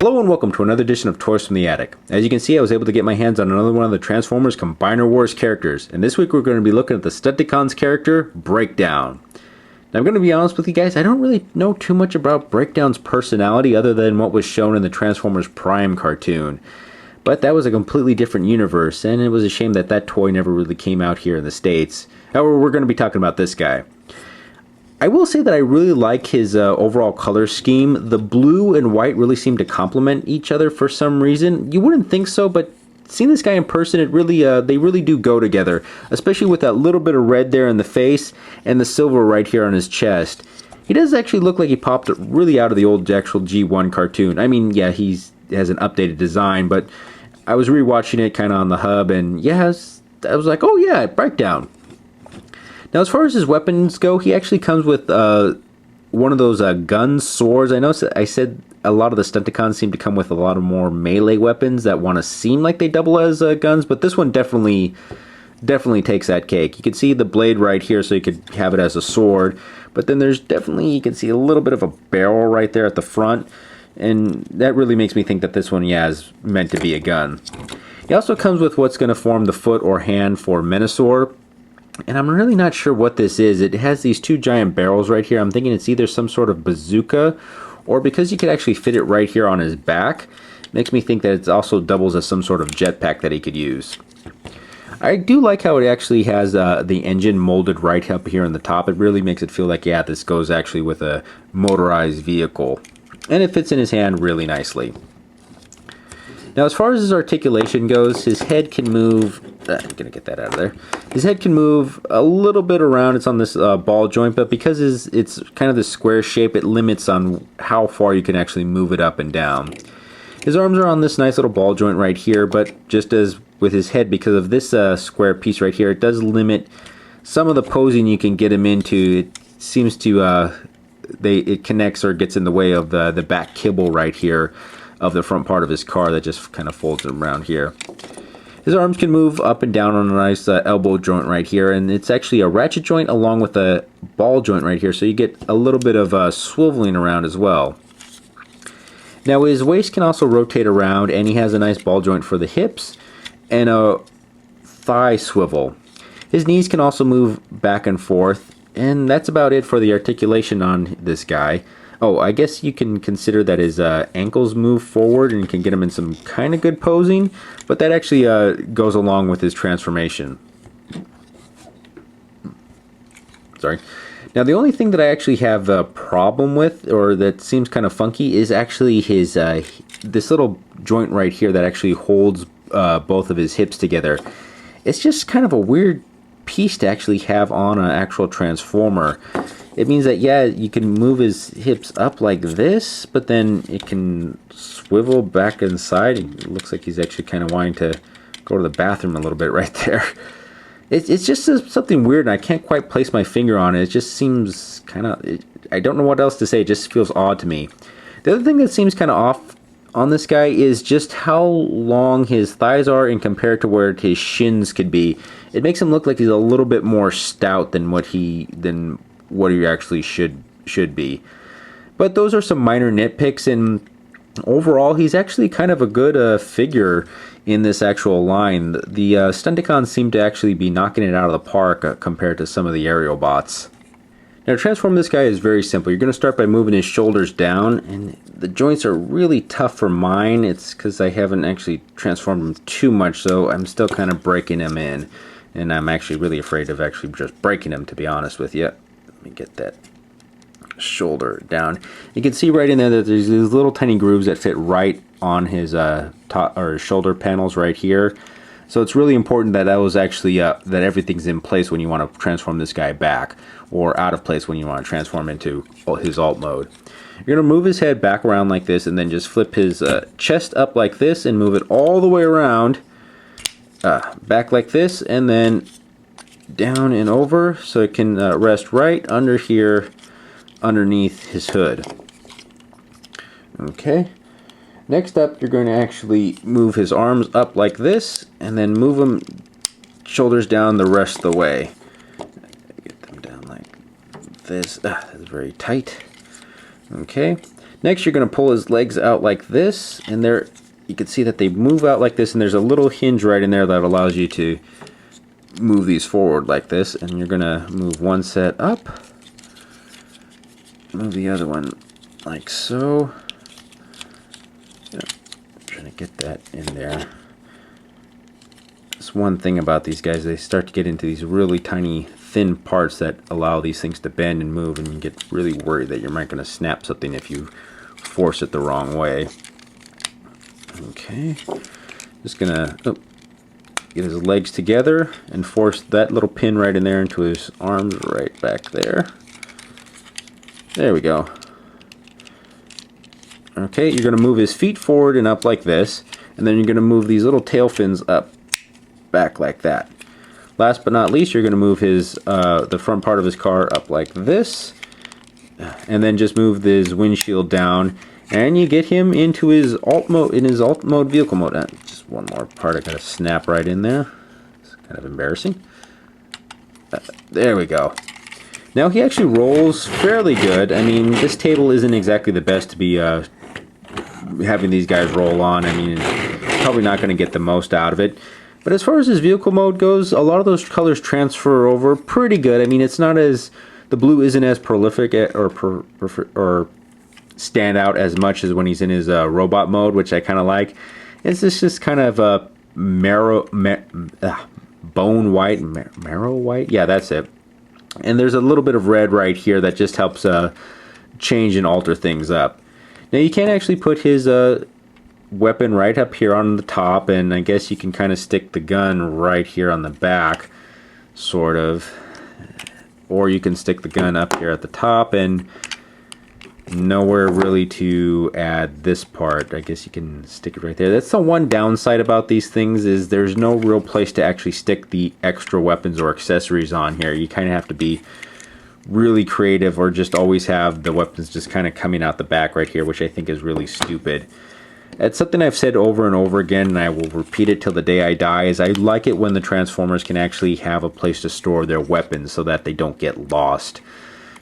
Hello and welcome to another edition of Toys from the Attic. As you can see, I was able to get my hands on another one of the Transformers Combiner Wars characters, and this week we're going to be looking at the Stunticons character, Brakedown. Now I'm going to be honest with you guys, I don't really know too much about Brakedown's personality other than what was shown in the Transformers Prime cartoon. But that was a completely different universe, and it was a shame that that toy never really came out here in the States. However, we're going to be talking about this guy. I will say that I really like his overall color scheme. The blue and white really seem to complement each other for some reason. You wouldn't think so, but seeing this guy in person, it really they really do go together, especially with that little bit of red there in the face and the silver right here on his chest. He does actually look like he popped really out of the old actual G1 cartoon. I mean, yeah, he has an updated design, but I was rewatching it kind of on the hub, and yeah, I was like, oh yeah, Breakdown. Now, as far as his weapons go, he actually comes with one of those gun swords. I know I said a lot of the Stunticons seem to come with a lot of more melee weapons that want to seem like they double as guns, but this one definitely takes that cake. You can see the blade right here, so you could have it as a sword, but then there's definitely, you can see a little bit of a barrel right there at the front, and that really makes me think that this one, yeah, is meant to be a gun. He also comes with what's going to form the foot or hand for Menasor. And I'm really not sure what this is. It has these two giant barrels right here. I'm thinking it's either some sort of bazooka, or because you could actually fit it right here on his back, makes me think that it also doubles as some sort of jetpack that he could use. I do like how it actually has the engine molded right up here on the top. It really makes it feel like, yeah, this goes actually with a motorized vehicle. And it fits in his hand really nicely. Now, as far as his articulation goes, his head can move. I'm gonna get that out of there. His head can move a little bit around. It's on this ball joint, but because it's kind of the square shape, it limits on how far you can actually move it up and down. His arms are on this nice little ball joint right here, but just as with his head, because of this square piece right here, it does limit some of the posing you can get him into. It seems to it connects or gets in the way of the back kibble right here of the front part of his car that just kind of folds around here. His arms can move up and down on a nice elbow joint right here, and it's actually a ratchet joint along with a ball joint right here, so you get a little bit of swiveling around as well. Now his waist can also rotate around, and he has a nice ball joint for the hips and a thigh swivel. His knees can also move back and forth, and that's about it for the articulation on this guy. Oh, I guess you can consider that his ankles move forward and can get him in some kind of good posing, but that actually goes along with his transformation. Sorry. Now, the only thing that I actually have a problem with, or that seems kind of funky, is actually his this little joint right here that actually holds both of his hips together. It's just kind of a weird piece to actually have on an actual Transformer. It means that, yeah, you can move his hips up like this, but then it can swivel back inside. It looks like he's actually kind of wanting to go to the bathroom a little bit right there. It's just something weird, and I can't quite place my finger on it. It just seems kind of, I don't know what else to say. It just feels odd to me. The other thing that seems kind of off on this guy is just how long his thighs are in compared to where his shins could be. It makes him look like he's a little bit more stout than what he actually should be. But those are some minor nitpicks, and overall he's actually kind of a good figure in this actual line. The Stunticons seem to actually be knocking it out of the park compared to some of the aerial bots. Now, to transform this guy is very simple. You're going to start by moving his shoulders down, and the joints are really tough for mine. It's because I haven't actually transformed him too much, so I'm still kind of breaking him in, and I'm actually really afraid of actually just breaking him, to be honest with you. Let me get that shoulder down. You can see right in there that there's these little tiny grooves that fit right on his top or shoulder panels right here. So it's really important that was actually that everything's in place when you want to transform this guy back, or out of place when you want to transform into his alt mode. You're going to move his head back around like this, and then just flip his chest up like this and move it all the way around back like this, and then down and over so it can rest right under here underneath his hood. Okay, next up you're going to actually move his arms up like this, and then move them shoulders down the rest of the way. Get them down like this. That's very tight. Okay, Next, you're going to pull his legs out like this, and there you can see that they move out like this, and there's a little hinge right in there that allows you to move these forward like this. And you're going to move one set up, move the other one like so. Trying to get that in there. That's one thing about these guys, they start to get into these really tiny thin parts that allow these things to bend and move, and you get really worried that you might going to snap something if you force it the wrong way. Okay, just gonna get his legs together and force that little pin right in there into his arms right back there. There we go. Okay, you're going to move his feet forward and up like this, and then you're going to move these little tail fins up back like that. Last but not least, you're going to move his the front part of his car up like this, and then just move this windshield down, and you get him into his alt mode, vehicle mode. Just one more part I got to snap right in there. It's kind of embarrassing. There we go. Now he actually rolls fairly good. I mean, this table isn't exactly the best to be having these guys roll on. I mean, probably not going to get the most out of it. But as far as his vehicle mode goes, a lot of those colors transfer over pretty good. I mean, it's not as, the blue isn't as prolific or stand out as much as when he's in his robot mode, which I kind of like. It's just kind of a bone white, marrow white. Yeah, that's it. And there's a little bit of red right here that just helps change and alter things up. Now you can actually put his weapon right up here on the top, and I guess you can kind of stick the gun right here on the back, sort of. Or you can stick the gun up here at the top, and nowhere really to add this part. I guess you can stick it right there. That's the one downside about these things, is there's no real place to actually stick the extra weapons or accessories on here. You kind of have to be really creative, or just always have the weapons just kind of coming out the back right here, which I think is really stupid. It's something I've said over and over again, and I will repeat it till the day I die, is I like it when the Transformers can actually have a place to store their weapons so that they don't get lost.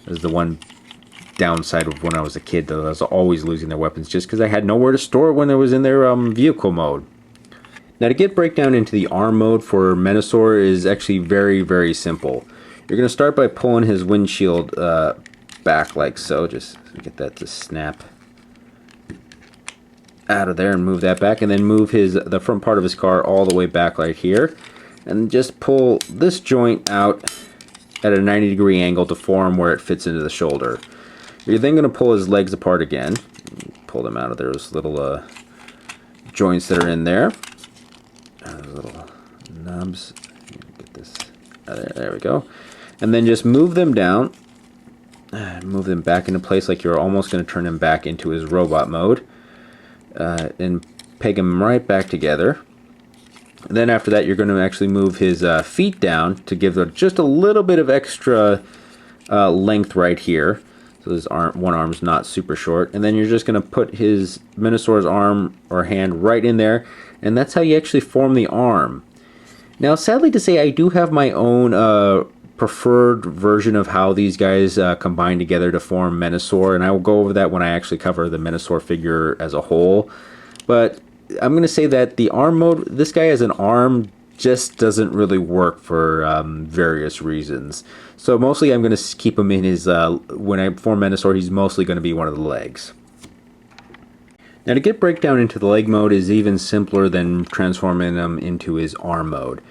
There's the one downside of when I was a kid, though, I was always losing their weapons just because I had nowhere to store it when it was in their vehicle mode. Now, to get Brakedown into the arm mode for Menasor is actually very, very simple. You're going to start by pulling his windshield back like so. Just get that to snap out of there and move that back, and then move the front part of his car all the way back right here, and just pull this joint out at a 90-degree angle to form where it fits into the shoulder. You're then going to pull his legs apart again, pull them out of those little joints that are in there, those little nubs. Get this there we go. And then just move them down, move them back into place like you're almost going to turn him back into his robot mode, and peg him right back together. And then after that, you're going to actually move his feet down to give just a little bit of extra length right here. So his one arm's not super short. And then you're just going to put his Minosaur's arm or hand right in there, and that's how you actually form the arm. Now, sadly to say, I do have my own preferred version of how these guys combine together to form Menasor, and I will go over that when I actually cover the Menasor figure as a whole. But I'm going to say that the arm mode, this guy as an arm just doesn't really work for various reasons. So mostly I'm going to keep him in his, when I form Menasor, he's mostly going to be one of the legs. Now, to get Brakedown into the leg mode is even simpler than transforming him into his arm mode.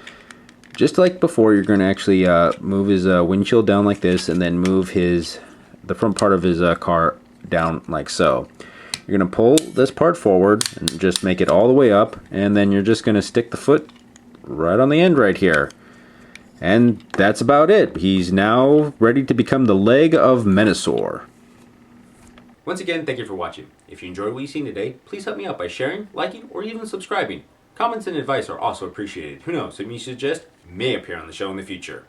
Just like before, you're going to actually move his windshield down like this, and then move the front part of his car down like so. You're going to pull this part forward and just make it all the way up, and then you're just going to stick the foot right on the end right here. And that's about it. He's now ready to become the leg of Menasor. Once again, thank you for watching. If you enjoyed what you've seen today, please help me out by sharing, liking, or even subscribing. Comments and advice are also appreciated. Who knows, something you suggest may appear on the show in the future.